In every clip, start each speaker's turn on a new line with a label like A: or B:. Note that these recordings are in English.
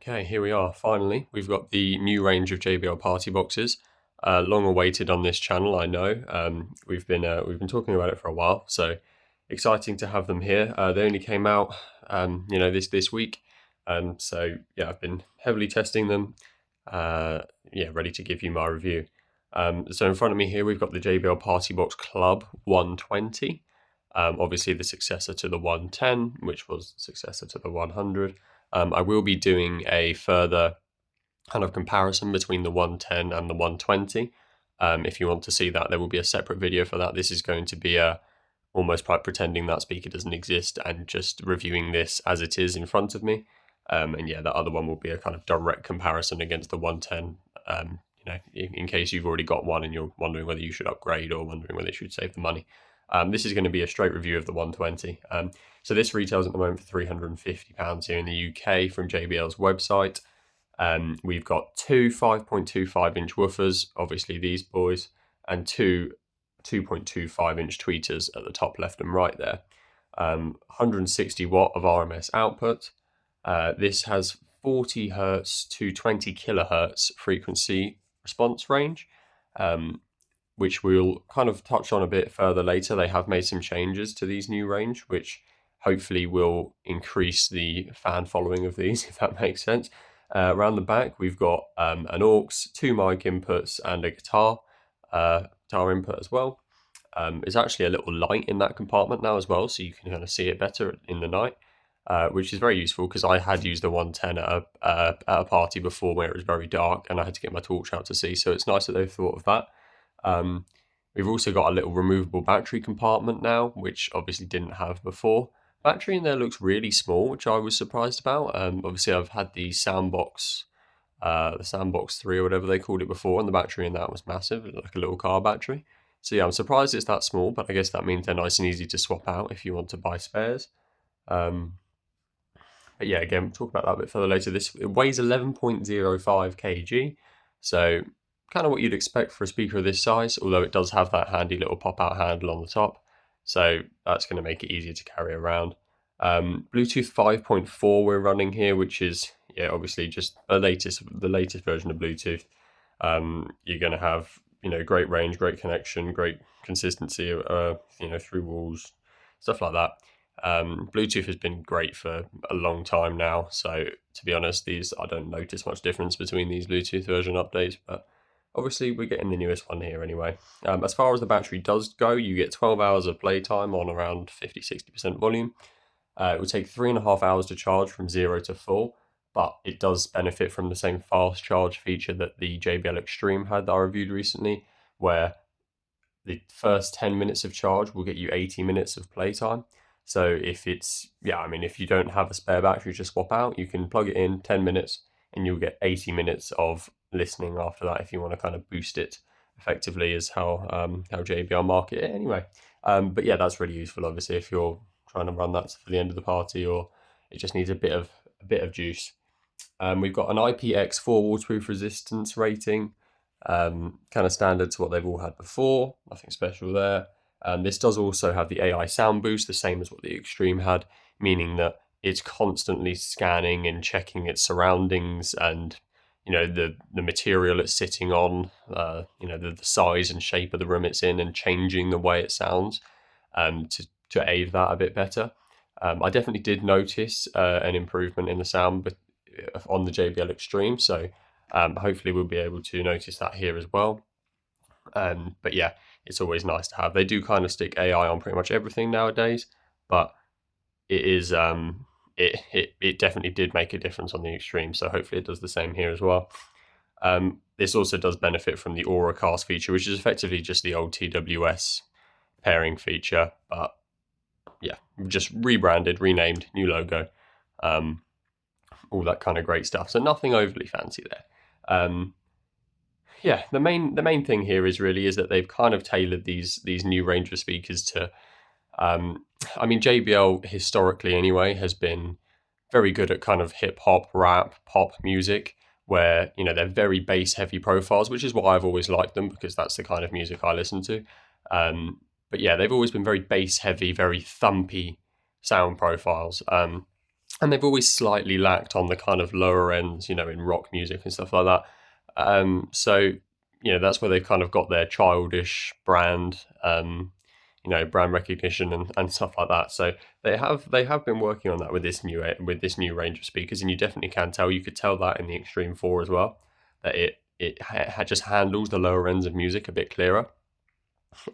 A: Okay, here we are. Finally, we've got the new range of JBL party boxes. Long awaited on this channel, I know. We've been talking about it for a while, so exciting to have them here. They only came out, this week. So yeah, I've been heavily testing them. Yeah, ready to give you my review. So in front of me here, we've got the JBL Partybox Club 120. Obviously the successor to the 110, which was the successor to the 100. I will be doing a further kind of comparison between the 110 and the 120. If you want to see that, there will be a separate video for that. This is going to be almost like pretending that speaker doesn't exist and just reviewing this as it is in front of me. And yeah, that other one will be a kind of direct comparison against the 110. In case you've already got one and you're wondering whether you should upgrade or wondering whether you should save the money. This is going to be a straight review of the 120. So this retails at the moment for £350 here in the UK from JBL's website. We've got two 5.25-inch woofers, obviously these boys, and two 2.25-inch tweeters at the top left and right there. 160 watt of RMS output. This has 40 hertz to 20 kilohertz frequency response range, which we'll kind of touch on a bit further later. They have made some changes to these new range, which hopefully will increase the fan following of these, if that makes sense. Around the back, we've got an aux, two mic inputs, and a guitar input as well. It's actually a little light in that compartment now as well, so you can kind of see it better in the night, which is very useful because I had used the 110 at a party before where it was very dark and I had to get my torch out to see, so it's nice that they've thought of that. We've also got a little removable battery compartment now, which obviously didn't have before. Battery in there looks really small, which I was surprised about. Obviously, I've had the Soundbox 3 or whatever they called it before, and the battery in that was massive, like a little car battery. So yeah, I'm surprised it's that small, but I guess that means they're nice and easy to swap out if you want to buy spares. But yeah, again, we'll talk about that a bit further later. It weighs 11.05 kg, so kind of what you'd expect for a speaker of this size, although it does have that handy little pop-out handle on the top. So that's going to make it easier to carry around. Bluetooth 5.4 we're running here, which is obviously just the latest version of Bluetooth. You're going to have great range, great connection, great consistency, through walls, stuff like that. Bluetooth has been great for a long time now. So to be honest, I don't notice much difference between these Bluetooth version updates, but obviously, we're getting the newest one here anyway. As far as the battery does go, you get 12 hours of playtime on around 50-60% volume. It will take 3.5 hours to charge from 0 to full, but it does benefit from the same fast charge feature that the JBL Extreme had that I reviewed recently, where the first 10 minutes of charge will get you 80 minutes of playtime. So if you don't have a spare battery to swap out, you can plug it in 10 minutes and you'll get 80 minutes of listening after that if you want to kind of boost it effectively, is how JBL market it anyway. But yeah, that's really useful obviously if you're trying to run that for the end of the party or it just needs a bit of juice. We've got an IPX4 waterproof resistance rating, kind of standard to what they've all had before, nothing special there. This does also have the AI sound boost, the same as what the Extreme had, meaning that it's constantly scanning and checking its surroundings and the material it's sitting on, the size and shape of the room it's in, and changing the way it sounds to aid that a bit better. I definitely did notice an improvement in the sound on the JBL Extreme, so hopefully we'll be able to notice that here as well. But yeah, it's always nice to have. They do kind of stick AI on pretty much everything nowadays, but it is it definitely did make a difference on the Extreme, so hopefully it does the same here as well. This also does benefit from the Auracast feature, which is effectively just the old TWS pairing feature, but yeah, just rebranded, renamed, new logo, all that kind of great stuff. So nothing overly fancy there. Yeah, the main thing here is that they've kind of tailored these new range of speakers to. JBL historically anyway has been very good at kind of hip hop, rap, pop music, where they're very bass heavy profiles, which is why I've always liked them because that's the kind of music I listen to. But yeah, they've always been very bass heavy, very thumpy sound profiles. and they've always slightly lacked on the kind of lower ends, in rock music and stuff like that. So that's where they've kind of got their childish brand, brand recognition and stuff like that. So they have been working on that with this new range of speakers, and you definitely can tell. You could tell that in the Extreme 4 as well, that it just handles the lower ends of music a bit clearer,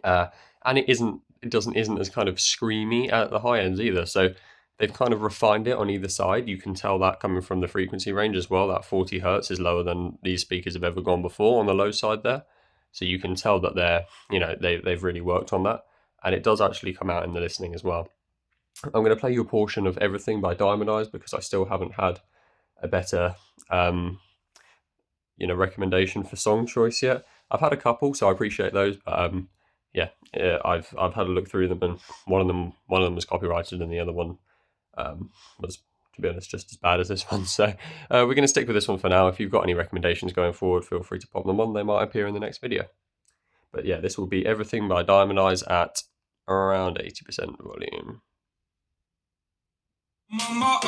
A: and it isn't as kind of screamy at the high ends either. So they've kind of refined it on either side. You can tell that coming from the frequency range as well. That 40 hertz is lower than these speakers have ever gone before on the low side there. So you can tell that they've really worked on that, and it does actually come out in the listening as well. I'm going to play you a portion of Everything by Diamond Eyes because I still haven't had a better recommendation for song choice yet. I've had a couple, so I appreciate those, but I've had a look through them, and one of them was copyrighted, and the other one was, to be honest, just as bad as this one. So we're going to stick with this one for now. If you've got any recommendations going forward, feel free to pop them on. They might appear in the next video. But yeah, this will be Everything by Diamond Eyes at around 80% volume.
B: I'm on my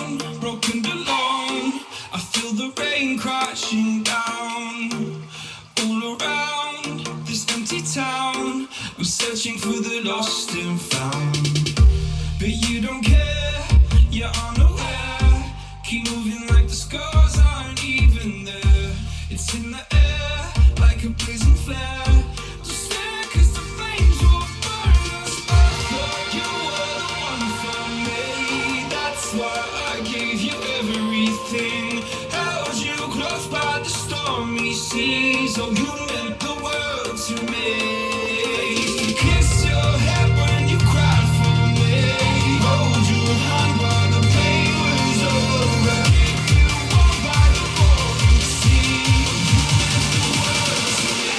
B: own, broken alone. I feel the rain crashing down all around this empty town. I'm searching for the lost and found, but you don't care, you're unaware. Keep moving like the scars aren't even there. It's in the air like a blazing flare. Don't stare 'cause the flames will burn us. I thought you were the one for me. That's why I gave you everything. Held you close by the stormy seas. Oh, you meant the world to me. Kiss your head when you cried for me. Hold your hand while the pain was over. Keep you warm by the roaring sea. You meant the world to me.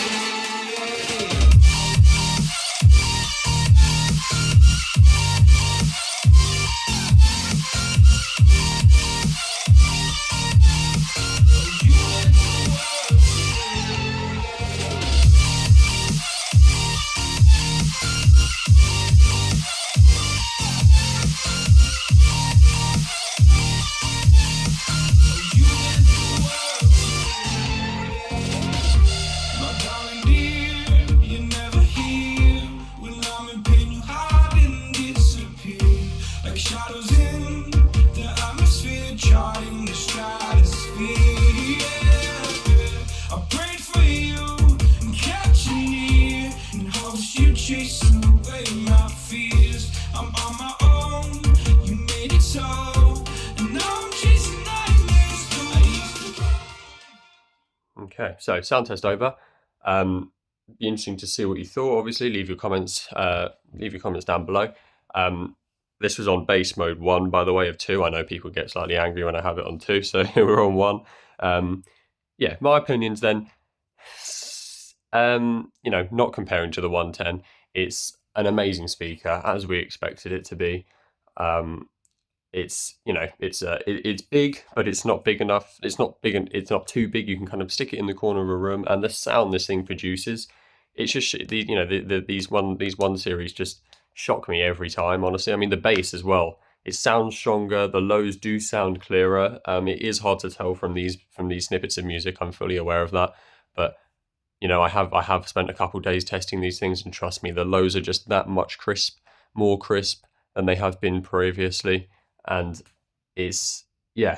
B: My darling dear, you're never here. When I'm in pain, you hide and disappear. Like shadows in the atmosphere, charting the stratosphere. Yeah. I prayed for you and kept you near, in hopes you'd chase away my fears. I'm on my own, you made it so, and now I'm chasing nightmares through. I used to.
A: Okay, so sound test over. Be interesting to see what you thought. Obviously, leave your comments down below. This was on bass mode 1, by the way, of 2. I know people get slightly angry when I have it on 2, so we're on 1. My opinions then. Not comparing to the 110. It's an amazing speaker, as we expected it to be. It's big, but it's not big enough. It's not big, and it's not too big. You can kind of stick it in the corner of a room, and the sound this thing produces, it's just these one series just shock me every time. Honestly, I mean the bass as well. It sounds stronger. The lows do sound clearer. It is hard to tell from these snippets of music. I'm fully aware of that, but I have spent a couple days testing these things, and trust me, the lows are just that much more crisp than they have been previously. And it's an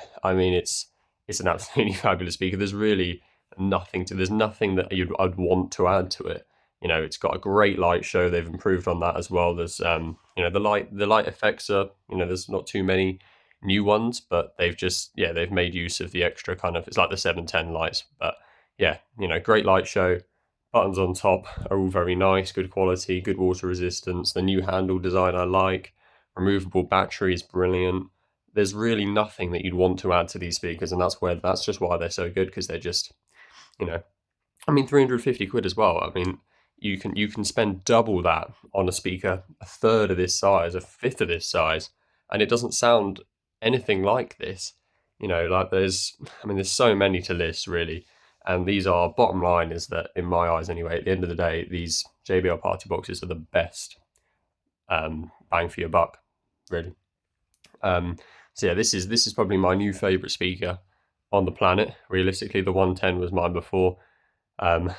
A: absolutely fabulous speaker. There's really there's nothing that I'd want to add to it. It's got a great light show. They've improved on that as well. There's the light effects are, there's not too many new ones, but they've made use of the extra kind of, it's like the 710 lights, but great light show. Buttons on top are all very nice, good quality, good water resistance. The new handle design I like. Removable battery is brilliant. There's really nothing that you'd want to add to these speakers, and that's just why they're so good, because they're just, 350 quid as well. I mean, you can spend double that on a speaker, a third of this size, a fifth of this size, and it doesn't sound anything like this. There's so many to list really, and these are, bottom line is that, in my eyes anyway, at the end of the day, these JBL Partyboxes are the best bang for your buck, really. So yeah, this is probably my new favorite speaker on the planet. Realistically, the 110 was mine before.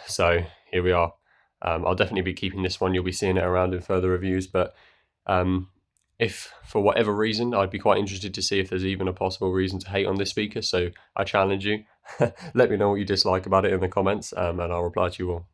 A: So here we are. I'll definitely be keeping this one. You'll be seeing it around in further reviews. But um, if for whatever reason, I'd be quite interested to see if there's even a possible reason to hate on this speaker. So I challenge you. Let me know what you dislike about it in the comments, and I'll reply to you all.